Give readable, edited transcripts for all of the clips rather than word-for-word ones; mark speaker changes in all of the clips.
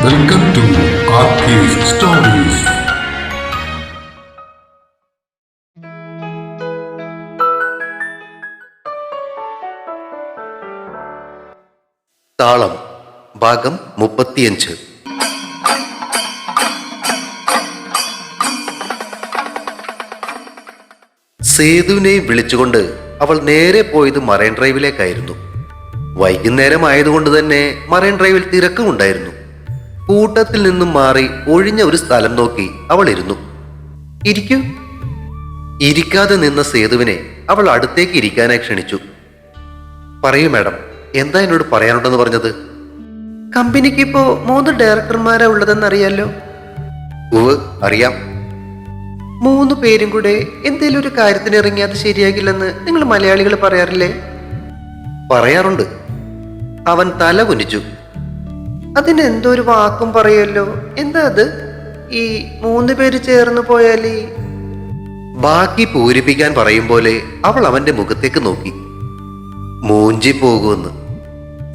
Speaker 1: Welcome to RK's Stories.
Speaker 2: താളം ഭാഗം 35. സേതുവിനെ വിളിച്ചുകൊണ്ട് അവൾ നേരെ പോയത് മറൈൻ ഡ്രൈവിലേക്കായിരുന്നു. വൈകുന്നേരമായതുകൊണ്ട് തന്നെ മറൈൻ ഡ്രൈവിൽ തിരക്കുമുണ്ടായിരുന്നു. കൂട്ടത്തിൽ നിന്നും മാറി ഒഴിഞ്ഞ ഒരു സ്ഥലം നോക്കി അവൾ ഇരുന്നു. ഇരിക്കൂ. ഇരിക്കാതെ നിന്ന സേതുവിനെ അവൾ അടുത്തേക്ക് ഇരിക്കാനായി ക്ഷണിച്ചു. പറയൂ മാഡം, എന്താ എന്നോട് പറയാനുണ്ടെന്ന് പറഞ്ഞത്?
Speaker 3: കമ്പനിക്ക് ഇപ്പോ 3 ഡയറക്ടർമാരാ ഉള്ളതെന്ന് അറിയാലോ.
Speaker 2: ഉവ്, അറിയാം.
Speaker 3: 3 പേരും കൂടെ എന്തേലും ഒരു കാര്യത്തിന് ഇറങ്ങി അത് ശരിയാകില്ലെന്ന് നിങ്ങൾ മലയാളികൾ പറയാറില്ലേ?
Speaker 2: പറയാറുണ്ട്. അവൻ തല കുനിച്ചു.
Speaker 3: അതിന് എന്തോ ഒരു വാക്കും പറയുമല്ലോ. എന്താ അത്? ഈ 3 പേര് ചേർന്ന് പോയാല്
Speaker 2: ബാക്കി പൂരിപ്പിക്കാൻ പറയും പോലെ അവൾ അവന്റെ മുഖത്തേക്ക് നോക്കി. മൂഞ്ചി പോകുമെന്ന്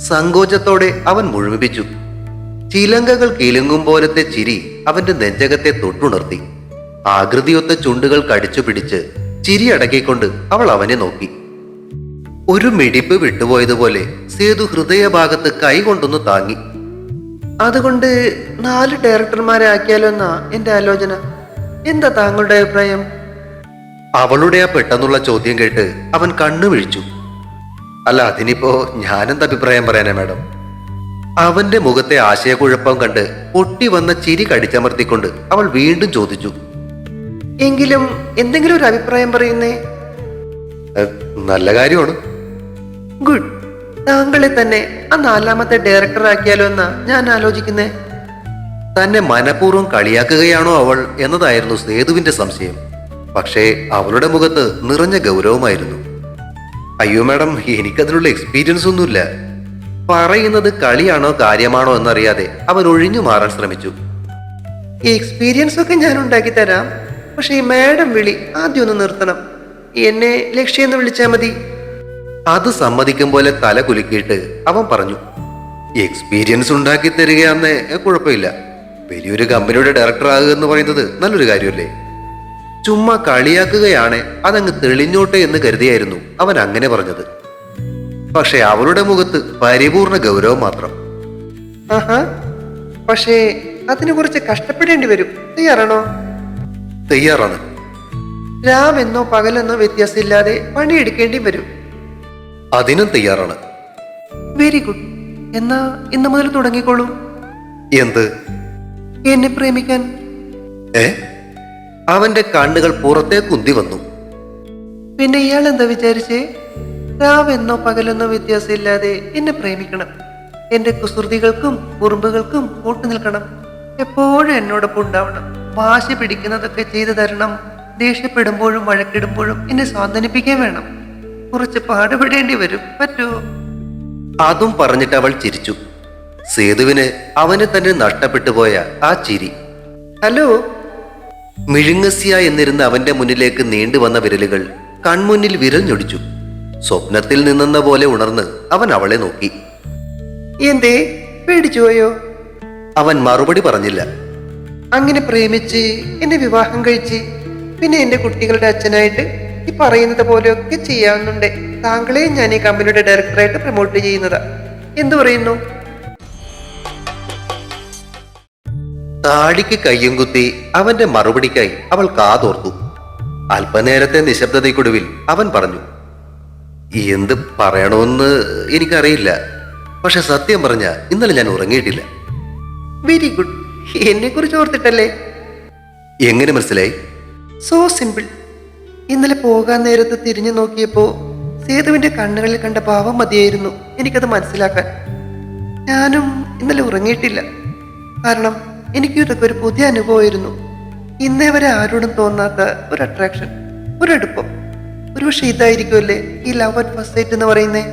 Speaker 2: സങ്കോചത്തോടെ അവൻ മുഴുമിപ്പിച്ചു. ചിലങ്കകൾ കിലുങ്ങും പോലത്തെ ചിരി അവന്റെ നെഞ്ചകത്തെ തൊട്ടുണർത്തി. ആകൃതിയൊത്ത ചുണ്ടുകൾ കടിച്ചു പിടിച്ച് ചിരി അടക്കിക്കൊണ്ട് അവൾ അവനെ നോക്കി. ഒരു മിടിപ്പ് വിട്ടുപോയതുപോലെ സേതു ഹൃദയഭാഗത്ത് കൈ കൊണ്ടൊന്ന് താങ്ങി.
Speaker 3: അതുകൊണ്ട് 4 ഡയറക്ടർമാരെ ആക്കിയാലോ എന്നാ എന്റെ ആലോചന. എന്താ താങ്കളുടെ അഭിപ്രായം?
Speaker 2: അവളുടെ ആ പെട്ടെന്നുള്ള ചോദ്യം കേട്ട് അവൻ കണ്ണു വിഴിച്ചു. അല്ല, അതിനിപ്പോ ഞാനെന്ത് അഭിപ്രായം പറയാനാ മാഡം? അവന്റെ മുഖത്തെ ആശയക്കുഴപ്പം കണ്ട് പൊട്ടി വന്ന ചിരി കടിച്ചമർത്തിക്കൊണ്ട് അവൾ വീണ്ടും ചോദിച്ചു.
Speaker 3: എങ്കിലും എന്തെങ്കിലും ഒരു അഭിപ്രായം പറയുന്നേ.
Speaker 2: നല്ല കാര്യമാണ്.
Speaker 3: ഗുഡ്. താങ്കളെ തന്നെ ആ 4ാമത്തെ ഡയറക്ടർ ആക്കിയാലോ എന്നാ ഞാൻ ആലോചിക്കുന്നേ.
Speaker 2: തന്നെ മനഃപൂർവ്വം കളിയാക്കുകയാണോ അവൾ എന്നതായിരുന്നു സേതുവിന്റെ സംശയം. പക്ഷേ അവളുടെ മുഖത്ത് നിറഞ്ഞ ഗൗരവമായിരുന്നു. അയ്യോ മാഡം, എനിക്കതിനുള്ള എക്സ്പീരിയൻസ് ഒന്നുമില്ല. പറയുന്നത് കളിയാണോ കാര്യമാണോ എന്നറിയാതെ അവൻ ഒഴിഞ്ഞു മാറാൻ ശ്രമിച്ചു.
Speaker 3: ഈ എക്സ്പീരിയൻസ് ഒക്കെ ഞാൻ ഉണ്ടാക്കി തരാം. പക്ഷെ ഈ മാഡം വിളി ആദ്യം ഒന്ന് നിർത്തണം. എന്നെ ലക്ഷ്യം എന്ന് വിളിച്ചാൽ മതി.
Speaker 2: അത് സമ്മതിക്കും പോലെ തല കുലുക്കിയിട്ട് അവൻ പറഞ്ഞു. എക്സ്പീരിയൻസ് ഉണ്ടാക്കി തരികയാന്നേ കുഴപ്പമില്ല. വലിയൊരു കമ്പനിയുടെ ഡയറക്ടർ ആകുക എന്ന് പറയുന്നത് നല്ലൊരു കാര്യമല്ലേ? ചുമ്മാ കളിയാക്കുകയാണ്, അതങ്ങ് തെളിഞ്ഞോട്ടെ എന്ന് കരുതിയായിരുന്നു അവൻ അങ്ങനെ പറഞ്ഞത്. പക്ഷെ അവളുടെ മുഖത്ത് പരിപൂർണ ഗൗരവം മാത്രം.
Speaker 3: ആഹാ, പക്ഷേ അതിന് കുറച്ച് കഷ്ടപ്പെടേണ്ടി വരും. തയ്യാറാണോ?
Speaker 2: തയ്യാറാണ്.
Speaker 3: രാവെന്നോ പകലെന്നോ വ്യത്യാസമില്ലാതെ പണിയെടുക്കേണ്ടി വരും.
Speaker 2: അതിനും തയ്യാറാണ്.
Speaker 3: Very good. എന്നാ ഇന്ന് മുതൽ തുടങ്ങിക്കോളൂ.
Speaker 2: എന്ത്?
Speaker 3: എന്നെ പ്രേമിക്കാൻ.
Speaker 2: അവന്റെ കണ്ണുകൾ പുറത്തേക്ക് ഉന്തി വന്നു.
Speaker 3: പിന്നെ ഇയാൾ എന്താ വിചാരിച്ചേ? രാവെന്നോ പകലെന്നോ വ്യത്യാസമില്ലാതെ എന്നെ പ്രേമിക്കണം. എന്റെ കുസൃതികൾക്കും കുറുമ്പുകൾക്കും കൂട്ടു നിൽക്കണം. എപ്പോഴും എന്നോടൊപ്പം ഉണ്ടാവണം. വാശി പിടിക്കുന്നതൊക്കെ ചെയ്തു തരണം. ദേഷ്യപ്പെടുമ്പോഴും വഴക്കിടുമ്പോഴും എന്നെ സ്വാന്തനിപ്പിക്കാൻ വേണം. കുറച്ച് പാടുപെടേണ്ടി വരും. പറ്റുമോ?
Speaker 2: അതും പറഞ്ഞിട്ട് അവൾ ചിരിച്ചു. സേതുവിന് അവനെ തന്നെ നഷ്ടപ്പെട്ടു പോയ ആ ചിരി.
Speaker 3: ഹലോ.
Speaker 2: മിഴുങ്ങസ്യ എന്നിരുന്ന അവന്റെ മുന്നിലേക്ക് നീണ്ടുവന്ന വിരലുകൾ കൺമുന്നിൽ വിരൽ ഞൊടിച്ചു. സ്വപ്നത്തിൽ നിന്നെന്ന പോലെ ഉണർന്ന് അവൻ അവളെ നോക്കി.
Speaker 3: എന്തേ, പേടിച്ചു പോയോ?
Speaker 2: അവൻ മറുപടി പറഞ്ഞില്ല.
Speaker 3: അങ്ങനെ പ്രേമിച്ച് എന്നെ വിവാഹം കഴിച്ച് പിന്നെ എന്റെ കുട്ടികളുടെ അച്ഛനായിട്ട് ഈ പറയുന്നത് പോലെയൊക്കെ ചെയ്യാവുന്നുണ്ട്. താങ്കളെ ഞാൻ ഈ കമ്പനിയുടെ ഡയറക്ടറായിട്ട് പ്രൊമോട്ട് ചെയ്യുന്നതാ. എന്തു പറയുന്നു?
Speaker 2: താടിക്ക് കയ്യും കുത്തി അവന്റെ മറുപടിക്കായി അവൾ കാതോർത്തു. അല്പനേരത്തെ നിശബ്ദതയ്ക്കൊടുവിൽ അവൻ പറഞ്ഞു. എന്ത് പറയണമെന്ന് എനിക്കറിയില്ല. പക്ഷെ സത്യം പറഞ്ഞ ഇന്നലെ ഞാൻ ഉറങ്ങിയിട്ടില്ല.
Speaker 3: Very good. എന്നെ കുറിച്ച് ഓർത്തിട്ടല്ലേ?
Speaker 2: എങ്ങനെ മനസ്സിലായി?
Speaker 3: So simple. ഇന്നലെ പോകാൻ നേരത്ത് തിരിഞ്ഞു നോക്കിയപ്പോ സേതുവിന്റെ കണ്ണുകളിൽ കണ്ട ഭാവം മതിയായിരുന്നു എനിക്കത് മനസ്സിലാക്കാൻ. ഞാനും ഇന്നലെ ഉറങ്ങിയിട്ടില്ല. കാരണം എനിക്കും ഇതൊക്കെ ഒരു പുതിയ അനുഭവമായിരുന്നു. ഇന്നേ വരെ ആരോടും തോന്നാത്ത ഒരു അട്രാക്ഷൻ, ഒരു അടുപ്പം. ഒരു പക്ഷെ ഇതായിരിക്കുമല്ലേ ഈ ലവ് അറ്റ് ഫസ്റ്റ് സൈറ്റ് എന്ന് പറയുന്നേ.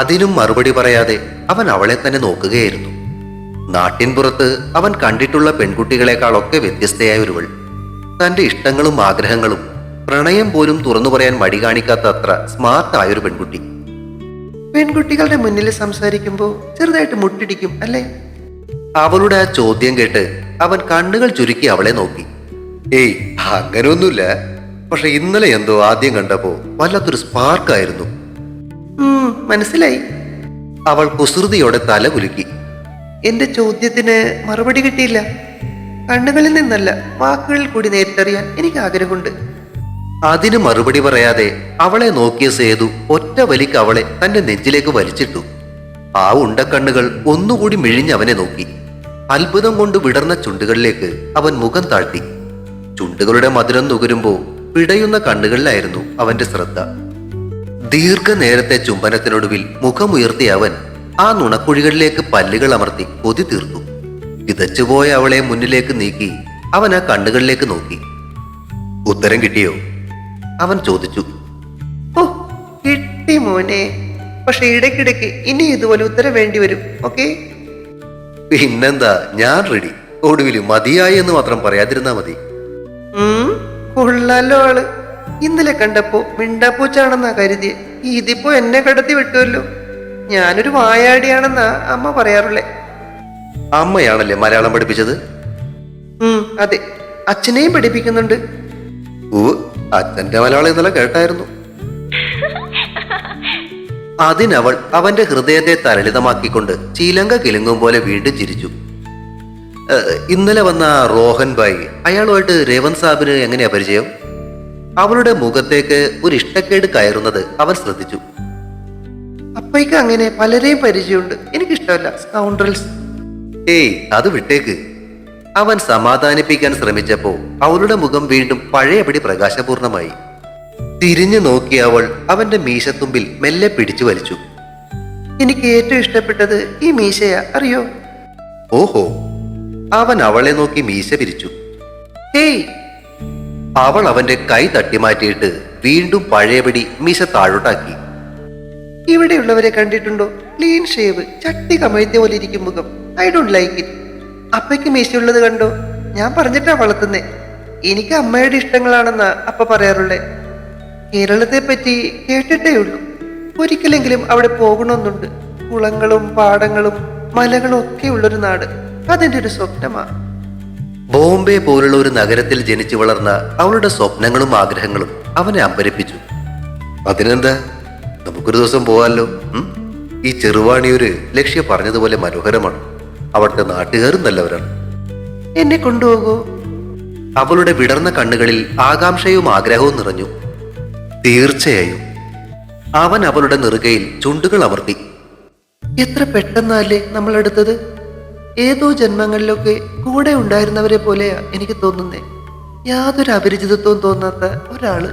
Speaker 2: അതിനും മറുപടി പറയാതെ അവൻ അവളെ തന്നെ നോക്കുകയായിരുന്നു. നാട്ടിൻപുറത്ത് അവൻ കണ്ടിട്ടുള്ള പെൺകുട്ടികളെക്കാളൊക്കെ വ്യത്യസ്തയായ ഒരുവൾ. തന്റെ ഇഷ്ടങ്ങളും ആഗ്രഹങ്ങളും പ്രണയം പോലും തുറന്നു പറയാൻ മടി കാണിക്കാത്ത അത്ര സ്മാർട്ടായൊരു പെൺകുട്ടി.
Speaker 3: പെൺകുട്ടികളുടെ മുന്നിൽ സംസാരിക്കുമ്പോൾ ചെറുതായിട്ട് മുട്ടിടിക്കും അല്ലേ?
Speaker 2: അവളുടെ ആ ചോദ്യം കേട്ട് അവൻ കണ്ണുകൾ ചുരുക്കി അവളെ നോക്കി. ഏയ്, അങ്ങനെയൊന്നുമില്ല. പക്ഷെ ഇന്നലെ എന്തോ ആദ്യം കണ്ടപ്പോ വല്ലാത്തൊരു സ്പാർക്കായിരുന്നു.
Speaker 3: മനസ്സിലായി.
Speaker 2: അവൾ കുസൃതിയോടെ തല കുലുക്കി.
Speaker 3: എന്റെ ചോദ്യത്തിന് മറുപടി കിട്ടിയില്ല. കണ്ണുകളിൽ നിന്നല്ല, വാക്കുകളിൽ കൂടി നേരിട്ടറിയാൻ എനിക്ക് ആഗ്രഹമുണ്ട്.
Speaker 2: അതിന് മറുപടി പറയാതെ അവളെ നോക്കിയ സേതു ഒറ്റ വലിക്ക് അവളെ തന്റെ നെഞ്ചിലേക്ക് വലിച്ചിട്ടു. ആ ഉണ്ടക്കണ്ണുകൾ ഒന്നുകൂടി മിഴിഞ്ഞ് അവനെ നോക്കി. അത്ഭുതം കൊണ്ട് വിടർന്ന ചുണ്ടുകളിലേക്ക് അവൻ മുഖം താഴ്ത്തി. ചുണ്ടുകളുടെ മധുരം നുകരുമ്പോ പിടയുന്ന കണ്ണുകളിലായിരുന്നു അവന്റെ ശ്രദ്ധ. ദീർഘനേരത്തെ ചുംബനത്തിനൊടുവിൽ മുഖമുയർത്തിയ അവൻ ആ നുണക്കുഴികളിലേക്ക് പല്ലുകൾ അമർത്തി കൊതി തീർത്തു. കിതച്ചുപോയ അവളെ മുന്നിലേക്ക് നീക്കി അവൻ ആ കണ്ണുകളിലേക്ക് നോക്കി. ഉത്തരം കിട്ടിയോ? അവൻ ചോദിച്ചു.
Speaker 3: ഓ, കിട്ടി മോനെ. പക്ഷെ ഇടയ്ക്കിടയ്ക്ക് ഇനി ഇതുപോലെ ഉത്തരം വേണ്ടി വരും. ഓക്കെ?
Speaker 2: പിന്നെന്താ, ഞാൻ റെഡി. ഒടുവിൽ മതിയായി എന്ന് മാത്രം പറയാതിരുന്നാ മതി.
Speaker 3: കൊള്ളാലോ ആള്. ഇന്നലെ കണ്ടപ്പോ മിണ്ടാപ്പൂച്ചാണെന്നാ കരുതിയെ. ഇതിപ്പോ എന്നെ കടത്തി വിട്ടുമല്ലോ. ഞാനൊരു വായാടിയാണെന്നാ അമ്മ പറയാറുള്ളേ.
Speaker 2: അമ്മയാണല്ലേ മലയാളം പഠിപ്പിച്ചത്?
Speaker 3: അതെ, അച്ഛനെയും പഠിപ്പിക്കുന്നുണ്ട്.
Speaker 2: അച്ഛന്റെ മലയാളം ഇന്നലെ കേട്ടായിരുന്നു. അതിനവൾ അവന്റെ ഹൃദയത്തെ തരളിതമാക്കിക്കൊണ്ട് ചീലങ്ക കിലുങ്ങും പോലെ വീണ്ടും ചിരിച്ചു. ഇന്നലെ വന്ന റോഹൻ ഭായ്, അയാളുമായിട്ട് രേവന്ത് സാബിന് എങ്ങനെയാ പരിചയം? അവളുടെ മുഖത്തേക്ക് ഒരു ഇഷ്ടക്കേട് കയറുന്നത് അവൻ ശ്രദ്ധിച്ചു.
Speaker 3: അപ്പയ്ക്ക് അങ്ങനെ പലരെയും പരിചയമുണ്ട്. എനിക്കിഷ്ടമല്ല സ്കൗണ്ടറൽസ്.
Speaker 2: ഏയ്, അത് വിട്ടേക്ക്. അവൻ സമാധാനിപ്പിക്കാൻ ശ്രമിച്ചപ്പോ അവളുടെ മുഖം വീണ്ടും പഴയപടി പ്രകാശപൂർണമായി. തിരിഞ്ഞു നോക്കിയ അവൾ അവന്റെ മീശത്തുമ്പിൽ മെല്ലെ പിടിച്ചു വലിച്ചു.
Speaker 3: എനിക്ക് ഏറ്റവും ഇഷ്ടപ്പെട്ടത് ഈ മീശയാ, അറിയോ?
Speaker 2: ഓഹോ. അവൻ അവളെ നോക്കി മീശ പിരിച്ചു.
Speaker 3: ഹേയ്!
Speaker 2: അവൾ അവന്റെ കൈ തട്ടിമാറ്റിയിട്ട് വീണ്ടും പഴയപടി മീശ താഴോട്ടാക്കി.
Speaker 3: ഇവിടെയുള്ളവരെ കണ്ടിട്ടുണ്ടോ? ക്ലീൻ ഷേവ്, ചട്ടി കമഴ്ത്തിയ പോലെ ഇരിക്കും മുഖം. I don't like it. അപ്പയ്ക്ക് മീശയുള്ളത് കണ്ടോ? ഞാൻ പറഞ്ഞിട്ടാ വളർത്തുന്നേ. എനിക്ക് അമ്മയുടെ ഇഷ്ടങ്ങളാണെന്നാ അപ്പ പറയാറുള്ളേ. കേരളത്തെ പറ്റി കേട്ടിട്ടേ ഉള്ളൂ. ഒരിക്കലെങ്കിലും അവിടെ പോകണമെന്നുണ്ട്. കുളങ്ങളും പാടങ്ങളും മലകളും ഒക്കെ ഉള്ളൊരു നാട്. അതെന്റെ ഒരു സ്വപ്നമാ.
Speaker 2: ബോംബെ പോലുള്ള ഒരു നഗരത്തിൽ ജനിച്ചു വളർന്ന അവളുടെ സ്വപ്നങ്ങളും ആഗ്രഹങ്ങളും അവനെ അമ്പരിപ്പിച്ചു. അതിനെന്താ, നമുക്കൊരു ദിവസം പോവാല്ലോ. ഈ ചെറുവാണിയൊരു ലക്ഷ്യം പറഞ്ഞതുപോലെ മനോഹരമാണ്. അവിടുത്തെ നാട്ടുകാരും നല്ലവരാണ്.
Speaker 3: എന്നെ കൊണ്ടുപോകൂ.
Speaker 2: അവളുടെ വിടർന്ന കണ്ണുകളിൽ ആകാംക്ഷയും ആഗ്രഹവും നിറഞ്ഞു. തീർച്ചയായും. അവൻ അവളുടെ നെറുകയിൽ ചുണ്ടുകൾ അമർത്തി.
Speaker 3: എത്ര പെട്ടെന്നല്ലേ നമ്മൾ എടുത്തത്. ഏതോ ജന്മങ്ങളിലൊക്കെ കൂടെ ഉണ്ടായിരുന്നവരെ പോലെയാ എനിക്ക് തോന്നുന്നേ. യാതൊരു അപരിചിതത്വവും തോന്നാത്ത ഒരാള്.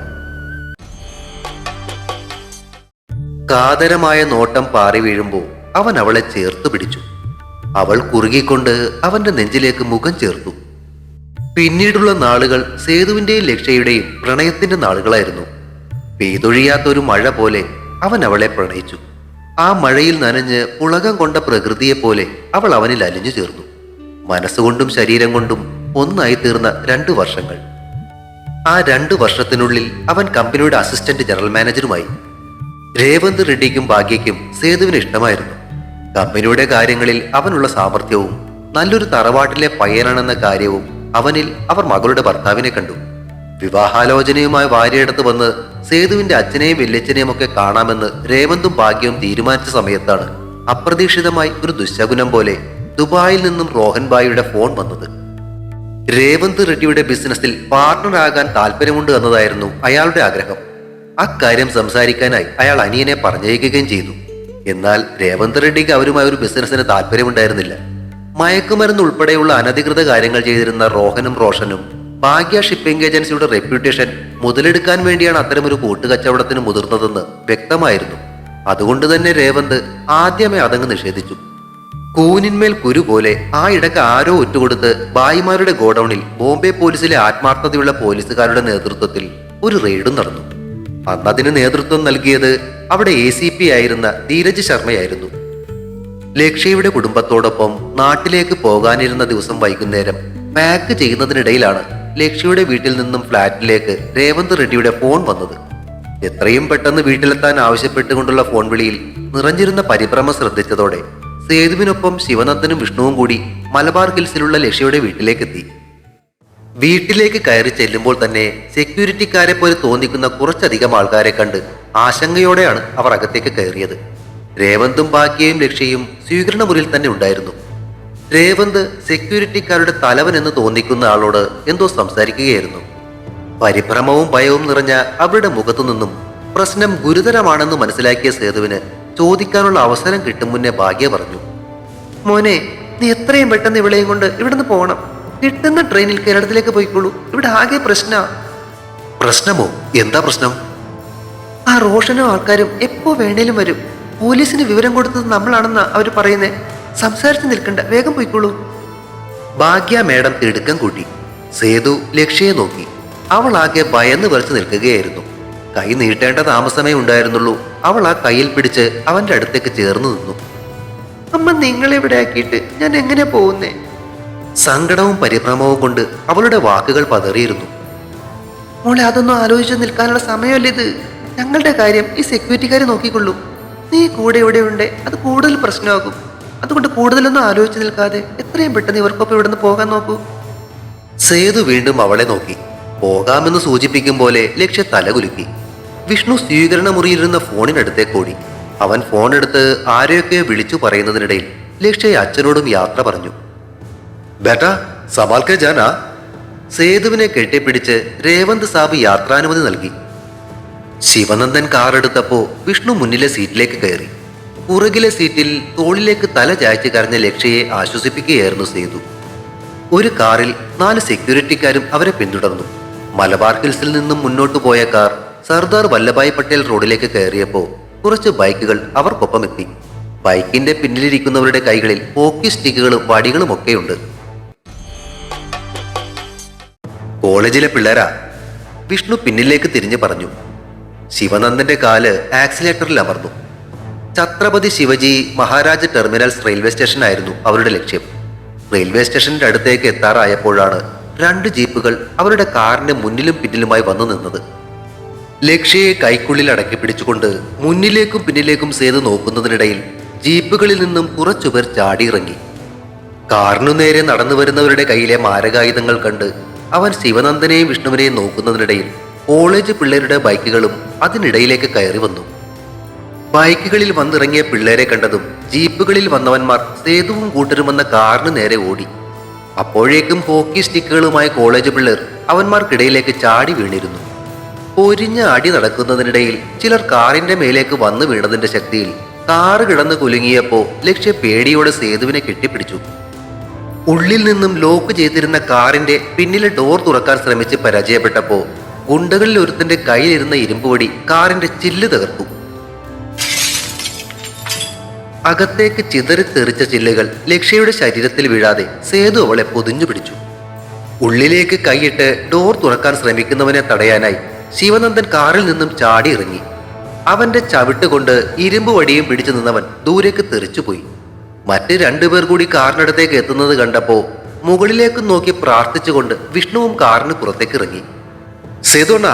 Speaker 2: കാതരമായ നോട്ടം പാറി വീഴുമ്പോൾ അവൻ അവളെ ചേർത്ത് പിടിച്ചു. അവൾ കുറുകിക്കൊണ്ട് അവന്റെ നെഞ്ചിലേക്ക് മുഖം ചേർത്തു. പിന്നീടുള്ള നാളുകൾ സേതുവിന്റെയും ലക്ഷ്യയുടെയും പ്രണയത്തിന്റെ നാളുകളായിരുന്നു. പെയ്തൊഴിയാത്തൊരു മഴ പോലെ അവൻ അവളെ പ്രണയിച്ചു. ആ മഴയിൽ നനഞ്ഞ് പുളകം കൊണ്ട പ്രകൃതിയെ പോലെ അവൾ അവനിൽ അലിഞ്ഞു ചേർന്നു. മനസ്സുകൊണ്ടും ശരീരം കൊണ്ടും ഒന്നായി തീർന്ന 2 വർഷങ്ങൾ. ആ 2 വർഷത്തിനുള്ളിൽ അവൻ കമ്പനിയുടെ അസിസ്റ്റന്റ് ജനറൽ മാനേജറുമായി. രേവന്ത് റെഡ്ഡിക്കും ഭാഗ്യയ്ക്കും സേതുവിന് ഇഷ്ടമായിരുന്നു. കമ്പനിയുടെ കാര്യങ്ങളിൽ അവനുള്ള സാമർഥ്യവും നല്ലൊരു തറവാട്ടിലെ പയ്യനാണെന്ന കാര്യവും അവനിൽ അവർ മകളുടെ ഭർത്താവിനെ കണ്ടു. വിവാഹാലോചനയുമായി ഭാര്യയെടുത്ത് വന്ന് സേതുവിന്റെ അച്ഛനെയും വല്യച്ഛനെയും ഒക്കെ കാണാമെന്ന് രേവന്തും ഭാഗ്യവും തീരുമാനിച്ച സമയത്താണ് അപ്രതീക്ഷിതമായി ഒരു ദുശ്ശകുനം പോലെ ദുബായിൽ നിന്നും റോഹൻ ഭായിയുടെ ഫോൺ വന്നത്. രേവന്ത് റെഡ്ഡിയുടെ ബിസിനസ്സിൽ പാർട്ണറാകാൻ താല്പര്യമുണ്ട് എന്നതായിരുന്നു അയാളുടെ ആഗ്രഹം. അക്കാര്യം സംസാരിക്കാനായി അയാൾ അനിയനെ പറഞ്ഞയക്കുകയും ചെയ്തു. എന്നാൽ രേവന്ത് റെഡ്ഡിക്ക് അവരുമായി ഒരു ബിസിനസ്സിന് താല്പര്യമുണ്ടായിരുന്നില്ല. മയക്കുമരുന്ന് ഉൾപ്പെടെയുള്ള അനധികൃത കാര്യങ്ങൾ ചെയ്തിരുന്ന റോഹനും റോഷനും ഭാഗ്യ ഷിപ്പിംഗ് ഏജൻസിയുടെ റെപ്യൂട്ടേഷൻ മുതലെടുക്കാൻ വേണ്ടിയാണ് അത്തരമൊരു കൂട്ടുകച്ചവടത്തിന് മുതിർന്നതെന്ന് വ്യക്തമായിരുന്നു. അതുകൊണ്ട് തന്നെ രേവന്ത് ആദ്യമേ അതങ്ങ് നിഷേധിച്ചു. കൂനിന്മേൽ കുരു പോലെ ആ ഇടക്ക് ആരോ ഒറ്റുകൊടുത്ത് ഭായിമാരുടെ ഗോഡൌണിൽ ബോംബെ പോലീസിലെ ആത്മാർത്ഥതയുള്ള പോലീസുകാരുടെ നേതൃത്വത്തിൽ ഒരു റെയ്ഡും നടന്നു. അന്നതിന് നേതൃത്വം നൽകിയത് അവിടെ ACP ആയിരുന്ന ധീരജ് ശർമ്മയായിരുന്നു. ലക്ഷ്യയുടെ കുടുംബത്തോടൊപ്പം നാട്ടിലേക്ക് പോകാനിരുന്ന ദിവസം വൈകുന്നേരം പാക്ക് ചെയ്യുന്നതിനിടയിലാണ് ലക്ഷ്യയുടെ വീട്ടിൽ നിന്നും ഫ്ളാറ്റിലേക്ക് രേവന്ത് റെഡ്ഡിയുടെ ഫോൺ വന്നത്. എത്രയും പെട്ടെന്ന് വീട്ടിലെത്താൻ ആവശ്യപ്പെട്ടുകൊണ്ടുള്ള ഫോൺ വിളിയിൽ നിറഞ്ഞിരുന്ന പരിഭ്രമം ശ്രദ്ധിച്ചതോടെ സേതുവിനൊപ്പം ശിവനന്ദനും വിഷ്ണുവും കൂടി മലബാർ ഹിൽസിലുള്ള ലക്ഷ്യയുടെ വീട്ടിലേക്കെത്തി. വീട്ടിലേക്ക് കയറി ചെല്ലുമ്പോൾ തന്നെ സെക്യൂരിറ്റിക്കാരെ പോലെ തോന്നിക്കുന്ന കുറച്ചധികം ആൾക്കാരെ കണ്ട് ആശങ്കയോടെയാണ് അവർ അകത്തേക്ക് കയറിയത്. രേവന്തും ഭാഗ്യയും ലക്ഷ്യയും സ്വീകരണ മുറിയിൽ തന്നെ ഉണ്ടായിരുന്നു. രേവന്ത് സെക്യൂരിറ്റിക്കാരുടെ തലവൻ എന്ന് തോന്നിക്കുന്ന ആളോട് എന്തോ സംസാരിക്കുകയായിരുന്നു. പരിഭ്രമവും ഭയവും നിറഞ്ഞ അവരുടെ മുഖത്തു നിന്നും പ്രശ്നം ഗുരുതരമാണെന്ന് മനസ്സിലാക്കിയ സേതുവിന് ചോദിക്കാനുള്ള അവസരം കിട്ടും മുന്നേ ഭാഗ്യ പറഞ്ഞു,
Speaker 3: മോനെ, നീ എത്രയും പെട്ടെന്ന് ഇവളെയും കൊണ്ട് ഇവിടുന്ന് പോകണം. കിട്ടുന്ന ട്രെയിനിൽ കേരളത്തിലേക്ക് പോയിക്കോളൂ. ഇവിടെ ആകെ
Speaker 2: പ്രശ്നമോ? എന്താ പ്രശ്നം?
Speaker 3: ആ റോഷനും ആൾക്കാരും എപ്പോ വേണേലും വരും. പോലീസിന് വിവരം കൊടുത്തത് നമ്മളാണെന്നാ അവർ പറയുന്നേ. സംസാരിച്ച് നിൽക്കണ്ട, വേഗം പോയിക്കോളൂ.
Speaker 2: ഭാഗ്യ മേഡം തിടുക്കം കൂട്ടി. സേതു ലക്ഷ്യയെ നോക്കി. അവൾ ആകെ ഭയന്ന് വിറച്ചു നിൽക്കുകയായിരുന്നു. കൈ നീട്ടേണ്ട താമസമേ ഉണ്ടായിരുന്നുള്ളൂ. അവൾ ആ കയ്യിൽ പിടിച്ച് അവന്റെ അടുത്തേക്ക് ചേർന്ന് നിന്നു.
Speaker 3: അമ്മ, നിങ്ങളെ ഇവിടെ ആക്കിയിട്ട് ഞാൻ എങ്ങനെ പോകുന്നേ?
Speaker 2: സങ്കടവും പരിഭ്രമവും കൊണ്ട് അവളുടെ വാക്കുകൾ പതറിയിരുന്നു.
Speaker 3: മോളെ, അതൊന്നും ആലോചിച്ച് നിൽക്കാനുള്ള സമയമല്ല ഇത്. ഞങ്ങളുടെ കാര്യം ഈ സെക്യൂരിറ്റിക്കാർ നോക്കിക്കൊള്ളൂ. നീ കൂടെ ഇവിടെ ഉണ്ട്, അത് കൂടുതൽ പ്രശ്നമാകും. അതുകൊണ്ട് കൂടുതലൊന്നും ആലോചിച്ച് നിൽക്കാതെ എത്രയും പെട്ടെന്ന് ഇവർക്കൊപ്പം ഇവിടുന്ന് പോകാൻ നോക്കൂ.
Speaker 2: സേതു വീണ്ടും അവളെ നോക്കി. പോകാമെന്ന് സൂചിപ്പിക്കും പോലെ ലക്ഷ്യ തലകുലുക്കി. വിഷ്ണു സ്വീകരണ മുറിയിലിരുന്ന ഫോണിനടുത്തേക്ക് ഓടി. അവൻ ഫോൺ എടുത്ത് ആരെയൊക്കെ വിളിച്ചു പറയുന്നതിനിടയിൽ ലക്ഷ്യ അച്ഛനോടും യാത്ര പറഞ്ഞു. ബേട്ടാ, സവാൽക്കെ ജാനാ? സേതുവിനെ കെട്ടിപ്പിടിച്ച് രേവന്ത് സാബ് യാത്രാനുമതി നൽകി. ശിവനന്ദൻ കാർ എടുത്തപ്പോ വിഷ്ണു മുന്നിലെ സീറ്റിലേക്ക് കയറി. പുറകിലെ സീറ്റിൽ തോളിലേക്ക് തല ചായ്ച്ച് കരഞ്ഞ ലക്ഷ്യയെ ആശ്വസിപ്പിക്കുകയായിരുന്നു സേതു. ഒരു കാറിൽ 4 സെക്യൂരിറ്റിക്കാരും അവരെ പിന്തുടർന്നു. മലബാർ ഹിൽസിൽ നിന്നും മുന്നോട്ടു പോയ കാർ സർദാർ വല്ലഭായ് പട്ടേൽ റോഡിലേക്ക് കയറിയപ്പോ കുറച്ച് ബൈക്കുകൾ അവർക്കൊപ്പം എത്തി. ബൈക്കിന്റെ പിന്നിലിരിക്കുന്നവരുടെ കൈകളിൽ ഹോക്കി സ്റ്റിക്കുകളും വടികളും ഒക്കെയുണ്ട്. കോളേജിലെ പിള്ളേരാ, വിഷ്ണു പിന്നിലേക്ക് തിരിഞ്ഞു പറഞ്ഞു. ശിവനന്ദന്റെ കാല് ആക്സിലേറ്ററിൽ അമർന്നു. ഛത്രപതി ശിവജി മഹാരാജ് ടെർമിനൽസ് റെയിൽവേ സ്റ്റേഷനായിരുന്നു അവരുടെ ലക്ഷ്യം. റെയിൽവേ സ്റ്റേഷന്റെ അടുത്തേക്ക് എത്താറായപ്പോഴാണ് 2 ജീപ്പുകൾ അവരുടെ കാറിന്റെ മുന്നിലും പിന്നിലുമായി വന്നു നിന്നത്. ലക്ഷ്യയെ കൈക്കുള്ളിൽ അടക്കി പിടിച്ചുകൊണ്ട് മുന്നിലേക്കും പിന്നിലേക്കും സേതു നോക്കുന്നതിനിടയിൽ ജീപ്പുകളിൽ നിന്നും കുറച്ചുപേർ ചാടിയിറങ്ങി. കാറിനു നേരെ നടന്നു വരുന്നവരുടെ കയ്യിലെ മാരകായുധങ്ങൾ കണ്ട് അവൻ ശിവനന്ദനെയും വിഷ്ണുവിനെയും നോക്കുന്നതിനിടയിൽ കോളേജ് പിള്ളേരുടെ ബൈക്കുകളും അതിനിടയിലേക്ക് കയറി വന്നു. ബൈക്കുകളിൽ വന്നിറങ്ങിയ പിള്ളേരെ കണ്ടതും ജീപ്പുകളിൽ വന്നവന്മാർ സേതുവും കൂട്ടരും വന്ന കാറിന് നേരെ ഓടി. അപ്പോഴേക്കും ഹോക്കി സ്റ്റിക്കുകളുമായ കോളേജ് പിള്ളേർ അവന്മാർക്കിടയിലേക്ക് ചാടി വീണിരുന്നു. പൊരിഞ്ഞ അടി നടക്കുന്നതിനിടയിൽ ചിലർ കാറിന്റെ മേലേക്ക് വന്നു വീണതിന്റെ ശക്തിയിൽ കാറ് കിടന്ന് കുലുങ്ങിയപ്പോ ലക്ഷ്യ പേടിയോടെ സേതുവിനെ കെട്ടിപ്പിടിച്ചു. ഉള്ളിൽ നിന്നും ലോക്ക് ചെയ്തിരുന്ന കാറിന്റെ പിന്നിലെ ഡോർ തുറക്കാൻ ശ്രമിച്ച് പരാജയപ്പെട്ടപ്പോ ഗുണ്ടകളിൽ ഒരുത്തന്റെ കയ്യിലിരുന്ന ഇരുമ്പുവടി കാറിന്റെ ചില്ല് തകർത്തു. അകത്തേക്ക് ചിതറിത്തെറിച്ച ചില്ലുകൾ ലക്ഷ്യയുടെ ശരീരത്തിൽ വീഴാതെ സേതു അവളെ പൊതിഞ്ഞു പിടിച്ചു. ഉള്ളിലേക്ക് കൈയിട്ട് ഡോർ തുറക്കാൻ ശ്രമിക്കുന്നവനെ തടയാനായി ശിവനന്ദൻ കാറിൽ നിന്നും ചാടി ഇറങ്ങി. അവന്റെ ചവിട്ട് കൊണ്ട് ഇരുമ്പ് വടിയും പിടിച്ചു നിന്നവൻ ദൂരേക്ക് തെറിച്ചുപോയി. മറ്റ് 2 പേർ കൂടി കാറിനടുത്തേക്ക് എത്തുന്നത് കണ്ടപ്പോ മുകളിലേക്ക് നോക്കി പ്രാർത്ഥിച്ചുകൊണ്ട് വിഷ്ണുവും കാറിന് പുറത്തേക്ക് ഇറങ്ങി. സേതുണ്ണ,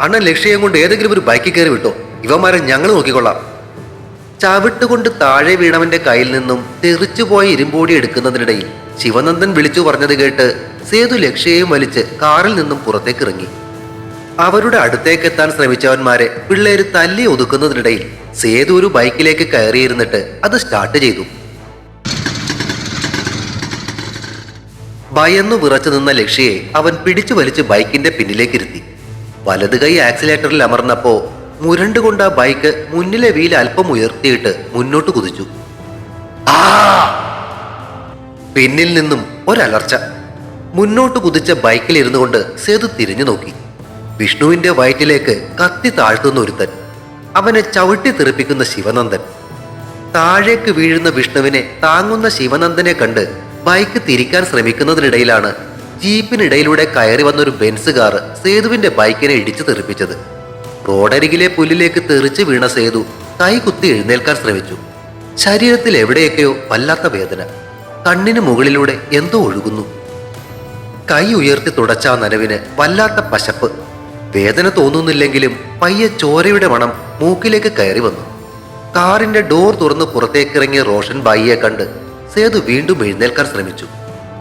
Speaker 2: അണ്ണൻ ലക്ഷ്യം കൊണ്ട് ഏതെങ്കിലും ഒരു ബൈക്കിൽ കയറി വിട്ടോ, ഇവന്മാരെ ഞങ്ങൾ നോക്കിക്കൊള്ളാം. ചവിട്ടുകൊണ്ട് താഴെ വീണവന്റെ കയ്യിൽ നിന്നും തെറിച്ചുപോയ ഇരുമ്പോടി എടുക്കുന്നതിനിടയിൽ ശിവനന്ദൻ വിളിച്ചു പറഞ്ഞത് കേട്ട് സേതു ലക്ഷ്യയും വലിച്ച് കാറിൽ നിന്നും പുറത്തേക്ക് ഇറങ്ങി. അവരുടെ അടുത്തേക്കെത്താൻ ശ്രമിച്ചവന്മാരെ പിള്ളേര് തല്ലി ഒതുക്കുന്നതിനിടയിൽ സേതു ഒരു ബൈക്കിലേക്ക് കയറിയിരുന്നിട്ട് അത് സ്റ്റാർട്ട് ചെയ്തു. ഭയന്നു വിറച്ചു നിന്ന ലക്ഷ്യയെ അവൻ പിടിച്ചു വലിച്ച് ബൈക്കിന്റെ പിന്നിലേക്കിരുത്തി. വലത് കൈ ആക്സിലേറ്ററിൽ അമർന്നപ്പോ മുരണ്ടുകൊണ്ട് ആ ബൈക്ക് മുന്നിലെ വീൽ അല്പം ഉയർത്തിയിട്ട് മുന്നോട്ട് കുതിച്ചു. പിന്നിൽ നിന്നും ഒരലർച്ച. മുന്നോട്ട് കുതിച്ച ബൈക്കിൽ ഇരുന്നു കൊണ്ട് സേതു തിരിഞ്ഞു നോക്കി. വിഷ്ണുവിന്റെ വയറ്റിലേക്ക് കത്തി താഴ്ത്തുന്ന ഒരുത്തൻ, അവനെ ചവിട്ടി തെറിപ്പിക്കുന്ന ശിവനന്ദൻ. താഴേക്ക് വീഴുന്ന വിഷ്ണുവിനെ താങ്ങുന്ന ശിവനന്ദനെ കണ്ട് ബൈക്ക് തിരിക്കാൻ ശ്രമിക്കുന്നതിനിടയിലാണ് ജീപ്പിനിടയിലൂടെ കയറി വന്നൊരു ബെൻസ് കാറ് സേതുവിന്റെ ബൈക്കിനെ ഇടിച്ചു തെറിപ്പിച്ചത്. റോഡരികിലെ പുല്ലിലേക്ക് തെറിച്ച് വീണ സേതു കൈ കുത്തി എഴുന്നേൽക്കാൻ ശ്രമിച്ചു. ശരീരത്തിൽ എവിടെയൊക്കെയോ വല്ലാത്ത വേദന. കണ്ണിന് മുകളിലൂടെ എന്തോ ഒഴുകുന്നു. കൈ ഉയർത്തി തുടച്ച ആ നനവിന് വല്ലാത്ത പശപ്പ്. വേദന തോന്നുന്നില്ലെങ്കിലും പയ്യെ ചോരയുടെ മണം മൂക്കിലേക്ക് കയറി വന്നു. കാറിന്റെ ഡോർ തുറന്ന് പുറത്തേക്കിറങ്ങിയ റോഷൻ ബായിയെ കണ്ട് സേതു വീണ്ടും എഴുന്നേൽക്കാൻ ശ്രമിച്ചു.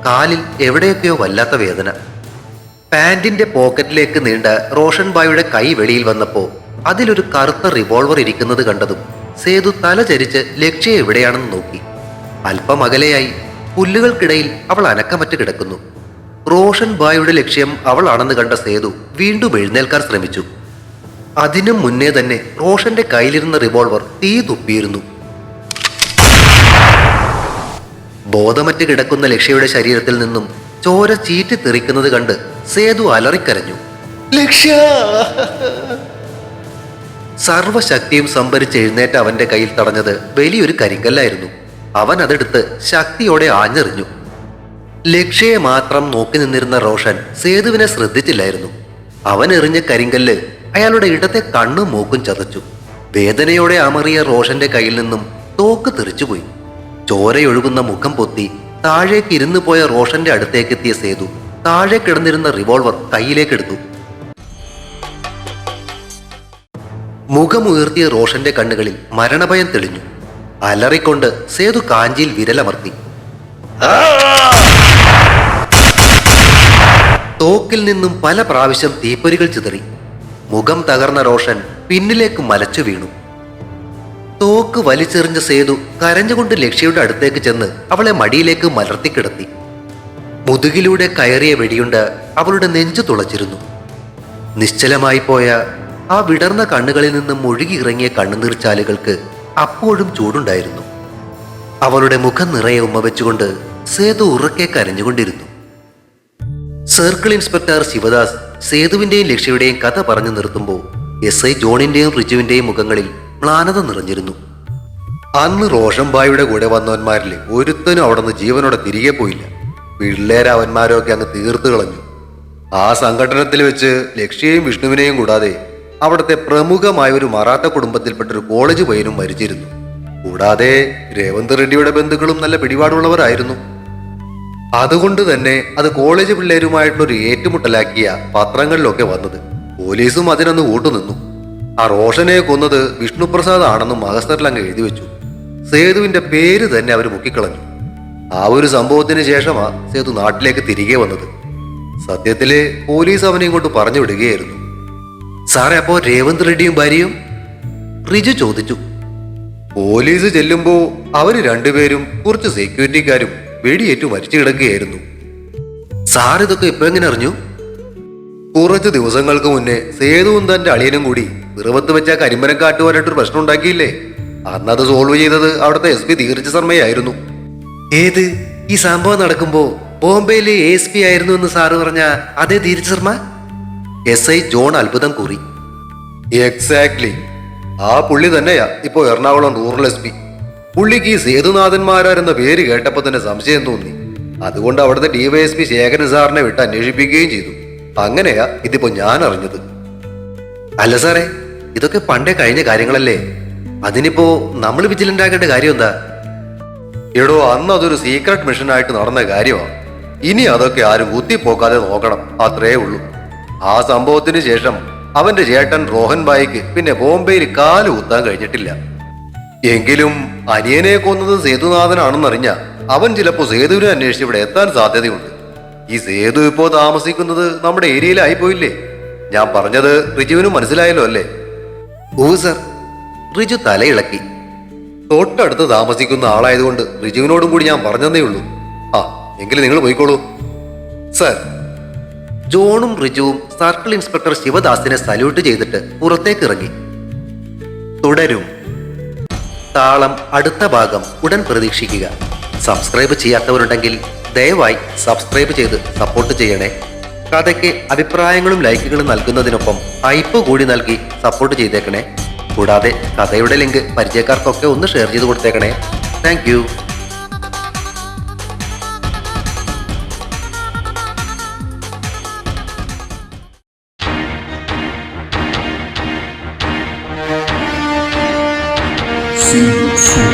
Speaker 2: കാലിൽ എവിടെയൊക്കെയോ വല്ലാത്ത വേദന. പാന്റിന്റെ പോക്കറ്റിലേക്ക് നീണ്ട റോഷൻ ബായിയുടെ കൈ വെളിയിൽ വന്നപ്പോൾ അതിലൊരു കറുത്ത റിവോൾവർ ഇരിക്കുന്നത് കണ്ടതും സേതു തല ചരിച്ച് ലക്ഷ്യം എവിടെയാണെന്ന് നോക്കി. അല്പം അകലെയായി പുല്ലുകൾക്കിടയിൽ അവൾ അനക്കമറ്റ് കിടക്കുന്നു. റോഷൻ ബായിയുടെ ലക്ഷ്യം അവളാണെന്ന് കണ്ട സേതു വീണ്ടും എഴുന്നേൽക്കാൻ ശ്രമിച്ചു. അതിനും മുന്നേ തന്നെ റോഷന്റെ കയ്യിലിരുന്ന റിവോൾവർ തീ തുപ്പിയിരുന്നു. ബോധമറ്റ് കിടക്കുന്ന ലക്ഷ്യയുടെ ശരീരത്തിൽ നിന്നും ചോര ചീറ്റി തെറിക്കുന്നത് കണ്ട് സേതു അലറിക്കരഞ്ഞു. ലക്ഷ്യ! സർവശക്തിയും സംഭരിച്ച് എഴുന്നേറ്റ അവന്റെ കയ്യിൽ തടഞ്ഞത് വലിയൊരു കരിങ്കല്ലായിരുന്നു. അവൻ അതെടുത്ത് ശക്തിയോടെ ആഞ്ഞെറിഞ്ഞു. ലക്ഷ്യയെ മാത്രം നോക്കി നിന്നിരുന്ന റോഷൻ സേതുവിനെ ശ്രദ്ധിച്ചില്ലായിരുന്നു. അവൻ എറിഞ്ഞ കരിങ്കല്ല് അയാളുടെ ഇടത്തെ കണ്ണും മൂക്കും ചതച്ചു. വേദനയോടെ അമറിയ റോഷന്റെ കയ്യിൽ നിന്നും തോക്ക് തെറിച്ചുപോയി. ചോരയൊഴുകുന്ന മുഖം പൊത്തി താഴേക്ക് ഇരുന്നു പോയ റോഷന്റെ അടുത്തേക്കെത്തിയ സേതു താഴെ കിടന്നിരുന്ന റിവോൾവർ കയ്യിലേക്കെടുത്തു. മുഖമുയർത്തിയ റോഷന്റെ കണ്ണുകളിൽ മരണഭയം തെളിഞ്ഞു. അലറിക്കൊണ്ട് സേതു കാഞ്ചിയിൽ വിരലമർത്തി. തോക്കിൽ നിന്നും പല പ്രാവശ്യം തീപ്പൊരികൾ ചിതറി. മുഖം തകർന്ന റോഷൻ പിന്നിലേക്ക് മലച്ചു വീണു. തോക്ക് വലിച്ചെറിഞ്ഞ സേതു കരഞ്ഞുകൊണ്ട് ലക്ഷ്യയുടെ അടുത്തേക്ക് ചെന്ന് അവളെ മടിയിലേക്ക് മലർത്തിക്കിടത്തി. മുതുകിലൂടെ കയറിയ വെടിയുണ്ട അവളുടെ നെഞ്ചു തുളച്ചിരുന്നു. നിശ്ചലമായി പോയ ആ വിടർന്ന കണ്ണുകളിൽ നിന്നും ഒഴുകിയിറങ്ങിയ കണ്ണുനീർച്ചാലുകൾക്ക് അപ്പോഴും ചൂടുണ്ടായിരുന്നു. അവളുടെ മുഖം നിറയെ ഉമ്മ വെച്ചുകൊണ്ട് സേതു ഉറക്കെ കരഞ്ഞുകൊണ്ടിരുന്നു. സർക്കിൾ ഇൻസ്പെക്ടർ ശിവദാസ് സേതുവിന്റെയും ലക്ഷ്യയുടെയും കഥ പറഞ്ഞു നിർത്തുമ്പോൾ SI ജോണിന്റെയും റിജുവിന്റെയും മുഖങ്ങളിൽ മ്ലാനത നിറഞ്ഞിരുന്നു. അന്ന് റോഷൻ ബായിയുടെ കൂടെ വന്നവന്മാരിൽ ഒരുത്തനും അവിടെ നിന്ന് ജീവനോടെ തിരികെ പോയില്ല. പിള്ളേരവന്മാരൊക്കെ അങ്ങ് തീർത്തു കളഞ്ഞു. ആ സംഘടനത്തിൽ വെച്ച് ലക്ഷ്യയും വിഷ്ണുവിനെയും കൂടാതെ അവിടുത്തെ പ്രമുഖമായ ഒരു മറാത്ത കുടുംബത്തിൽപ്പെട്ടൊരു കോളേജ് പയ്യനും മരിച്ചിരുന്നു. കൂടാതെ രേവന്ത് റെഡ്ഡിയുടെ ബന്ധുക്കളും നല്ല പിടിപാടുള്ളവരായിരുന്നു. അതുകൊണ്ട് തന്നെ അത് കോളേജ് പിള്ളേരുമായിട്ടുള്ളൊരു ഏറ്റുമുട്ടലാക്കിയ പത്രങ്ങളിലൊക്കെ വന്നത്. പോലീസും അതിനൊന്ന് കൂട്ടുനിന്നു. ആ റോഷനെ കൊന്നത് വിഷ്ണുപ്രസാദ് ആണെന്നും മഹസ്തറിലങ്ങ് എഴുതി വെച്ചു. സേതുവിന്റെ പേര് തന്നെ അവർ മുക്കിക്കളഞ്ഞു. ആ ഒരു സംഭവത്തിന് ശേഷമാ സേതു നാട്ടിലേക്ക് തിരികെ വന്നത്. സത്യത്തില് പോലീസ് അവനെ ഇങ്ങോട്ട് പറഞ്ഞു വിടുകയായിരുന്നു. സാറേ, അപ്പോ രേവന്ത് റെഡ്ഡിയും ഭാര്യയും? റിജു ചോദിച്ചു. പോലീസ് ചെല്ലുമ്പോ അവര് രണ്ടുപേരും കുറച്ച് സെക്യൂരിറ്റിക്കാരും വെടിയേറ്റു മരിച്ചു കിടക്കുകയായിരുന്നു. സാർ ഇതൊക്കെ ഇപ്പൊ എങ്ങനെ അറിഞ്ഞു? കുറച്ച് ദിവസങ്ങൾക്ക് മുന്നേ സേതുവും തന്റെ അളിയനും കൂടി പിറവത്ത് വെച്ച കരിമ്പനം കാട്ടുവാനായിട്ടൊരു പ്രശ്നം ഉണ്ടാക്കിയില്ലേ? അന്നത് സോൾവ് ചെയ്തത് അവിടുത്തെ SP ധീരജ് ശർമ്മയായിരുന്നു. ഏത്? ഈ സംഭവം നടക്കുമ്പോ ബോംബെയിലെ ASP ആയിരുന്നു എന്ന് സാറ് പറഞ്ഞ അതേ ധീരജ് ശർമ്മ? SI ജോൺ അത്ഭുതം കൂറി. എക്സാക്ട്ലി, ആ പുള്ളി തന്നെയാ ഇപ്പോ എറണാകുളം റൂറൽ SP. പുള്ളിക്ക് ഈ സേതുനാഥന്മാരാരെന്ന പേര് കേട്ടപ്പോ തന്നെ സംശയം തോന്നി. അതുകൊണ്ട് അവിടുത്തെ DYSP ശേഖരൻ സാറിനെ വിട്ട് അന്വേഷിപ്പിക്കുകയും ചെയ്തു. അങ്ങനെയാ ഇതിപ്പോ ഞാൻ അറിഞ്ഞത്. അല്ല സാറേ, ഇതൊക്കെ പണ്ടേ കഴിഞ്ഞ കാര്യങ്ങളല്ലേ? അതിനിപ്പോ നമ്മൾ വിജിലന്റ് ആക്കേണ്ട കാര്യം എന്താ? എടോ, അന്ന് അതൊരു സീക്രട്ട് മിഷനായിട്ട് നടന്ന കാര്യമാണ്. ഇനി അതൊക്കെ ആരും കുത്തിപ്പോക്കാതെ നോക്കണം, അത്രേ ഉള്ളൂ. ആ സംഭവത്തിന് ശേഷം അവന്റെ ചേട്ടൻ റോഹൻ ബായിക്ക് പിന്നെ ബോംബെയിൽ കാല് കുത്താൻ കഴിഞ്ഞിട്ടില്ല. എങ്കിലും അനിയനെ കൊന്നത് സേതുനാഥനാണെന്നറിഞ്ഞ അവൻ ചിലപ്പോ സേതുവിനെ അന്വേഷിച്ച് ഇവിടെ എത്താൻ സാധ്യതയുണ്ട്. ഈ സേതു ഇപ്പോ താമസിക്കുന്നത് നമ്മുടെ ഏരിയയിലായി പോയില്ലേ? ഞാൻ പറഞ്ഞത് റിജുവിനും മനസ്സിലായല്ലോ അല്ലേ? ഓ സർ, റിജു തലയിളക്കി. തൊട്ടടുത്ത് താമസിക്കുന്ന ആളായതുകൊണ്ട് റിജുവിനോടും കൂടി ഞാൻ പറഞ്ഞതേ ഉള്ളൂ. ആ, എങ്കിലും നിങ്ങൾ പോയിക്കോളൂ. സർ. ജോണും റിജുവും സർക്കിൾ ഇൻസ്പെക്ടർ ശിവദാസിനെ സല്യൂട്ട് ചെയ്തിട്ട് പുറത്തേക്ക് ഇറങ്ങി. തുടരും. താളം അടുത്ത ഭാഗം ഉടൻ പ്രതീക്ഷിക്കുക. സബ്സ്ക്രൈബ് ചെയ്യാത്തവരുണ്ടെങ്കിൽ ദയവായി സബ്സ്ക്രൈബ് ചെയ്ത് സപ്പോർട്ട് ചെയ്യണേ. കഥയ്ക്ക് അഭിപ്രായങ്ങളും ലൈക്കുകളും നൽകുന്നതിനൊപ്പം ഹൈപ്പ് കൂടി നൽകി സപ്പോർട്ട് ചെയ്തേക്കണേ. കൂടാതെ കഥയുടെ ലിങ്ക് പരിചയക്കാർക്കൊക്കെ ഒന്ന് ഷെയർ ചെയ്ത് കൊടുത്തേക്കണേ. Thank you.
Speaker 1: See you soon.